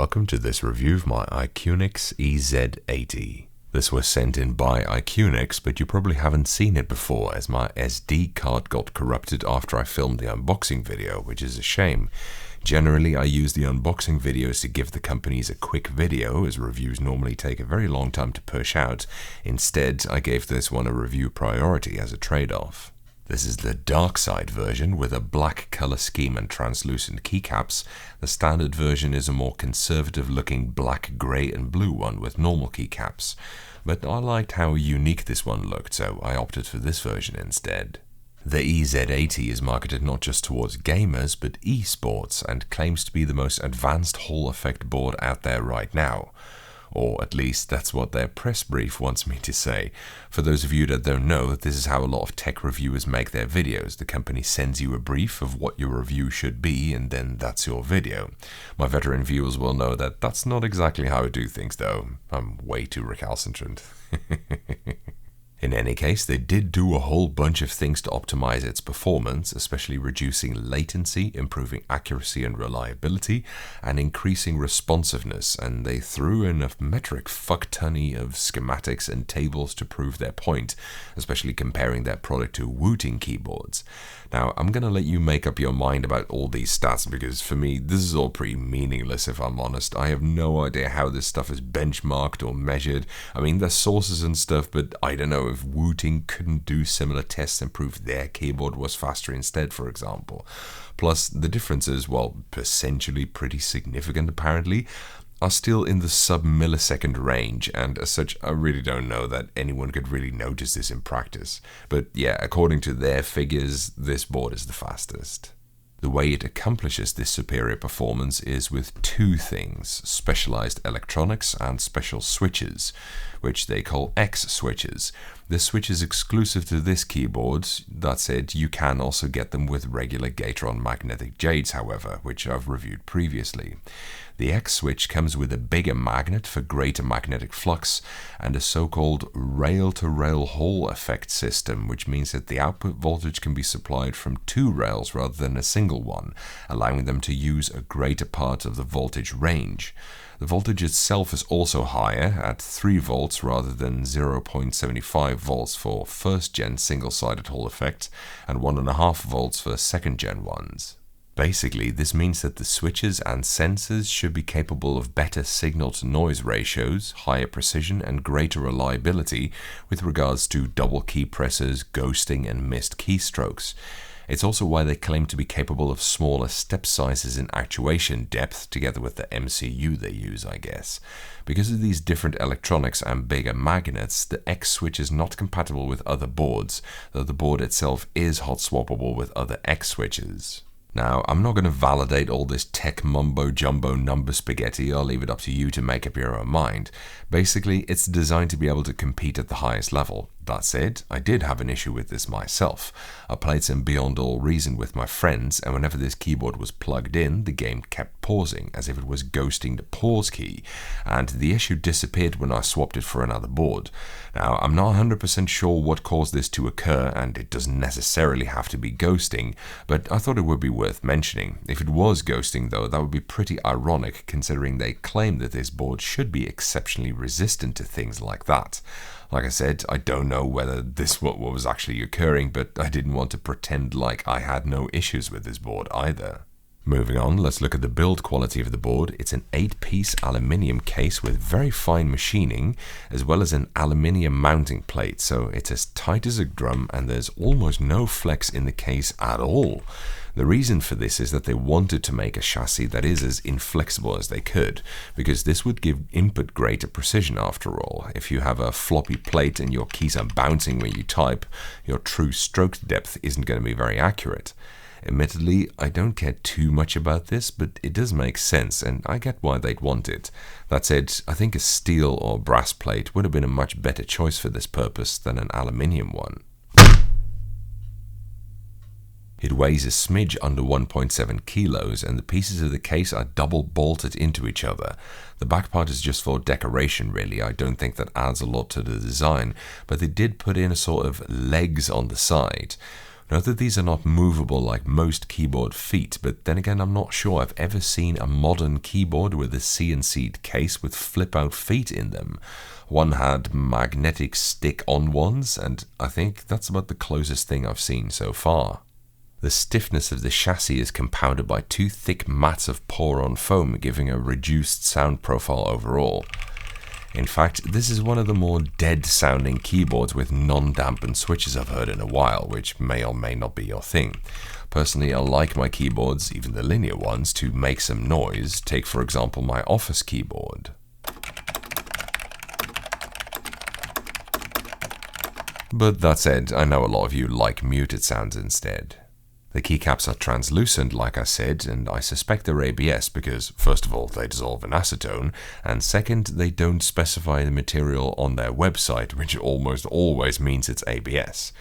welcome to this review of my Iqunix EZ80. This was sent in by Iqunix, but you probably haven't seen it before as my SD card got corrupted after I filmed the unboxing video, which is a shame. Generally, I use the unboxing videos to give the companies a quick video, as reviews normally take a very long time to push out. Instead, I gave this one a review priority as a trade-off. This is the dark side version with a black color scheme and translucent keycaps. The standard version is a more conservative looking black, grey and blue one with normal keycaps. But I liked how unique this one looked, so I opted for this version instead. The EZ80 is marketed not just towards gamers but esports and claims to be the most advanced Hall effect board out there right now. Or at least that's what their press brief wants me to say. For those of you that don't know, this is how a lot of tech reviewers make their videos. The company sends you a brief of what your review should be, and then that's your video. My veteran viewers will know that that's not exactly how I do things, though. I'm way too recalcitrant. In any case, they did do a whole bunch of things to optimize its performance, especially reducing latency, improving accuracy and reliability, and increasing responsiveness, and they threw in a metric fuck-tonny of schematics and tables to prove their point, especially comparing their product to Wooting keyboards. Now, I'm gonna let you make up your mind about all these stats, because for me, this is all pretty meaningless if I'm honest. I have no idea how this stuff is benchmarked or measured. I mean, there's sources and stuff, but I don't know if Wooting couldn't do similar tests and prove their keyboard was faster instead, for example. Plus, the differences, while potentially pretty significant apparently, are still in the sub-millisecond range, and as such, I really don't know that anyone could really notice this in practice. But yeah, according to their figures, this board is the fastest. The way it accomplishes this superior performance is with two things: specialized electronics and special switches, which they call X switches. This switch is exclusive to this keyboard. That said, you can also get them with regular Gateron magnetic jades, however, which I've reviewed previously. The X switch comes with a bigger magnet for greater magnetic flux and a so-called rail-to-rail Hall effect system, which means that the output voltage can be supplied from two rails rather than a single one, allowing them to use a greater part of the voltage range. The voltage itself is also higher, at 3 volts rather than 0.75 volts for first-gen single-sided Hall effect and 1.5 volts for second-gen ones. Basically, this means that the switches and sensors should be capable of better signal-to-noise ratios, higher precision and greater reliability with regards to double key presses, ghosting and missed keystrokes. It's also why they claim to be capable of smaller step sizes in actuation depth, together with the MCU they use, I guess. Because of these different electronics and bigger magnets, the X switch is not compatible with other boards, though the board itself is hot swappable with other X switches. Now, I'm not going to validate all this tech mumbo-jumbo number spaghetti. I'll leave it up to you to make up your own mind. Basically, it's designed to be able to compete at the highest level. That said, I did have an issue with this myself. I played some Beyond All Reason with my friends, and whenever this keyboard was plugged in, the game kept pausing, as if it was ghosting the pause key, and the issue disappeared when I swapped it for another board. Now, I'm not 100% sure what caused this to occur, and it doesn't necessarily have to be ghosting, but I thought it would be worth mentioning. If it was ghosting though, that would be pretty ironic, considering they claim that this board should be exceptionally resistant to things like that. Like I said, I don't know whether this what was actually occurring, but I didn't want to pretend like I had no issues with this board either. Moving on, let's look at the build quality of the board. It's an 8-piece aluminium case with very fine machining, as well as an aluminium mounting plate, so it's as tight as a drum and there's almost no flex in the case at all. The reason for this is that they wanted to make a chassis that is as inflexible as they could, because this would give input greater precision after all. If you have a floppy plate and your keys are bouncing when you type, your true stroke depth isn't going to be very accurate. Admittedly, I don't care too much about this, but it does make sense, and I get why they'd want it. That said, I think a steel or brass plate would have been a much better choice for this purpose than an aluminium one. It weighs a smidge under 1.7 kilos, and the pieces of the case are double bolted into each other. The back part is just for decoration really. I don't think that adds a lot to the design, but they did put in a sort of legs on the side. Note that these are not movable like most keyboard feet, but then again I'm not sure I've ever seen a modern keyboard with a CNC'd case with flip-out feet in them. One had magnetic stick-on ones, and I think that's about the closest thing I've seen so far. The stiffness of the chassis is compounded by two thick mats of pour-on foam, giving a reduced sound profile overall. In fact, this is one of the more dead-sounding keyboards with non-dampened switches I've heard in a while, which may or may not be your thing. Personally, I like my keyboards, even the linear ones, to make some noise. Take, for example, my office keyboard. But that said, I know a lot of you like muted sounds instead. The keycaps are translucent, like I said, and I suspect they're ABS because, first of all, they dissolve in acetone, and second, they don't specify the material on their website, which almost always means it's ABS.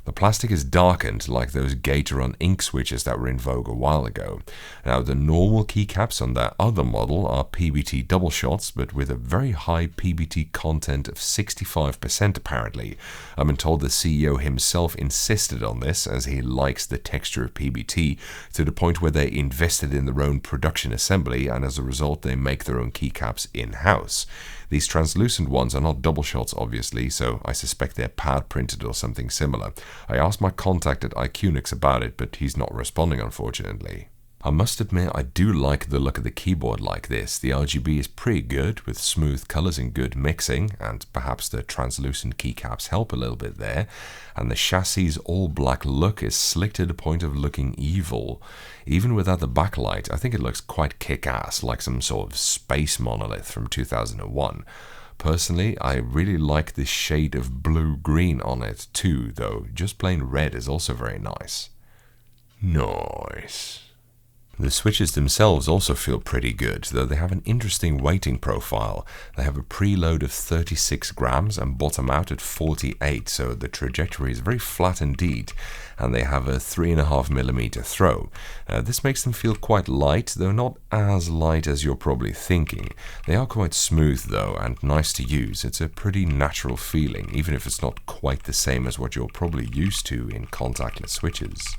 The plastic is darkened, like those Gateron ink switches that were in vogue a while ago. Now, the normal keycaps on that other model are PBT double shots, but with a very high PBT content of 65% apparently. I've been told the CEO himself insisted on this, as he likes the texture of PBT, to the point where they invested in their own production assembly, and as a result they make their own keycaps in-house. These translucent ones are not double shots, obviously, so I suspect they're pad printed or something similar. I asked my contact at Iqunix about it, but he's not responding, unfortunately. I must admit I do like the look of the keyboard like this. The RGB is pretty good, with smooth colors and good mixing, and perhaps the translucent keycaps help a little bit there, and the chassis' all-black look is slick to the point of looking evil. Even without the backlight, I think it looks quite kick-ass, like some sort of space monolith from 2001. Personally, I really like this shade of blue-green on it too, though just plain red is also very nice. Nice. The switches themselves also feel pretty good, though they have an interesting weighting profile. They have a preload of 36 grams and bottom out at 48, so the trajectory is very flat indeed, and they have a 3.5mm throw. This makes them feel quite light, though not as light as you're probably thinking. They are quite smooth though, and nice to use. It's a pretty natural feeling, even if it's not quite the same as what you're probably used to in contactless switches.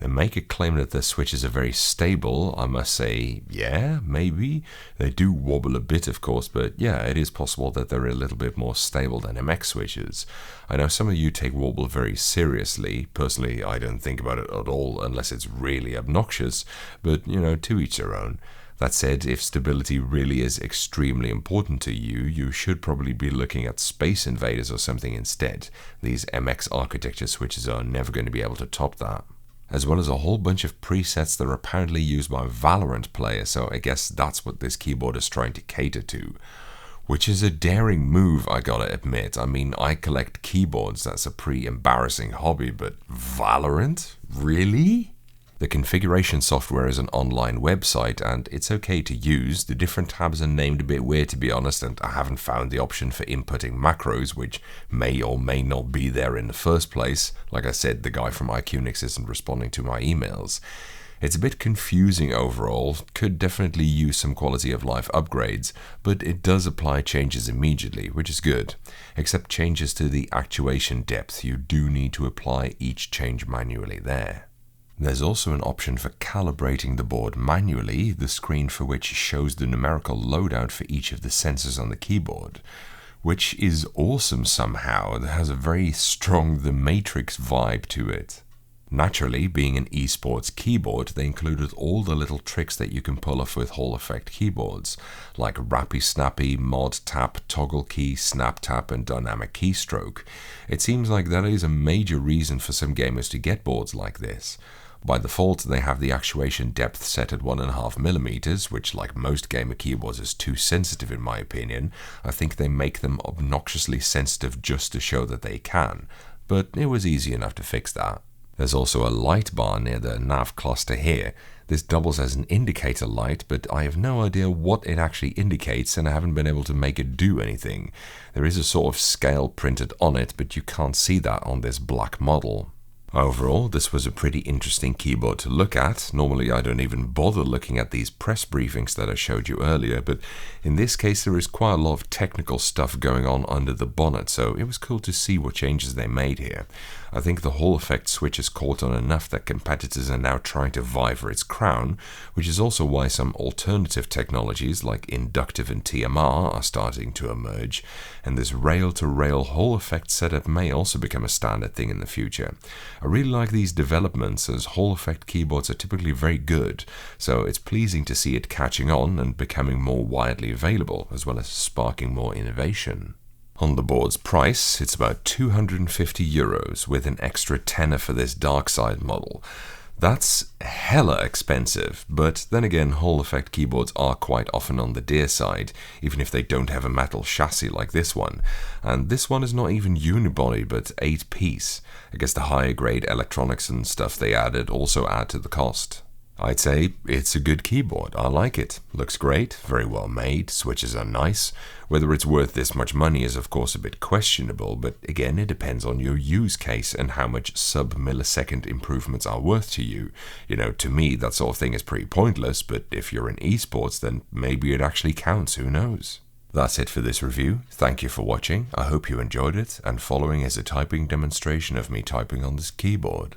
They make a claim that their switches are very stable. I must say, yeah, maybe. They do wobble a bit, of course, but yeah, it is possible that they're a little bit more stable than MX switches. I know some of you take wobble very seriously. Personally, I don't think about it at all unless it's really obnoxious, but, you know, to each their own. That said, if stability really is extremely important to you, you should probably be looking at Space Invaders or something instead. These MX architecture switches are never going to be able to top that. As well as a whole bunch of presets that are apparently used by Valorant players, so I guess that's what this keyboard is trying to cater to. Which is a daring move, I gotta admit. I mean, I collect keyboards, that's a pretty embarrassing hobby, but Valorant? Really? The configuration software is an online website, and it's okay to use. The different tabs are named a bit weird, to be honest, and I haven't found the option for inputting macros, which may or may not be there in the first place. Like I said, the guy from Iqunix isn't responding to my emails. It's a bit confusing overall, could definitely use some quality of life upgrades, but it does apply changes immediately, which is good. Except changes to the actuation depth, you do need to apply each change manually there. There's also an option for calibrating the board manually, the screen for which shows the numerical loadout for each of the sensors on the keyboard, which is awesome somehow. It has a very strong The Matrix vibe to it. Naturally, being an esports keyboard, they included all the little tricks that you can pull off with Hall effect keyboards, like Rappy Snappy, Mod Tap, Toggle Key, Snap Tap, and Dynamic Keystroke. It seems like that is a major reason for some gamers to get boards like this. By default, they have the actuation depth set at 1.5mm, which, like most gamer keyboards, is too sensitive in my opinion. I think they make them obnoxiously sensitive just to show that they can, but it was easy enough to fix that. There's also a light bar near the nav cluster here. This doubles as an indicator light, but I have no idea what it actually indicates, and I haven't been able to make it do anything. There is a sort of scale printed on it, but you can't see that on this black model. Overall, this was a pretty interesting keyboard to look at. Normally I don't even bother looking at these press briefings that I showed you earlier, but in this case there is quite a lot of technical stuff going on under the bonnet, so it was cool to see what changes they made here. I think the Hall effect switches caught on enough that competitors are now trying to vie for its crown, which is also why some alternative technologies like inductive and TMR are starting to emerge, and this rail-to-rail Hall effect setup may also become a standard thing in the future. I really like these developments, as Hall effect keyboards are typically very good, so it's pleasing to see it catching on and becoming more widely available, as well as sparking more innovation. On the board's price, it's about €250 with an extra tenner for this dark side model. That's hella expensive, but then again, Hall effect keyboards are quite often on the dear side, even if they don't have a metal chassis like this one. And this one is not even unibody, but 8-piece. I guess the higher grade electronics and stuff they added also add to the cost. I'd say it's a good keyboard. I like it. Looks great, very well made, switches are nice. Whether it's worth this much money is of course a bit questionable, but again it depends on your use case and how much sub-millisecond improvements are worth to you. You know, to me that sort of thing is pretty pointless, but if you're in esports then maybe it actually counts, who knows. That's it for this review. Thank you for watching. I hope you enjoyed it, and following is a typing demonstration of me typing on this keyboard.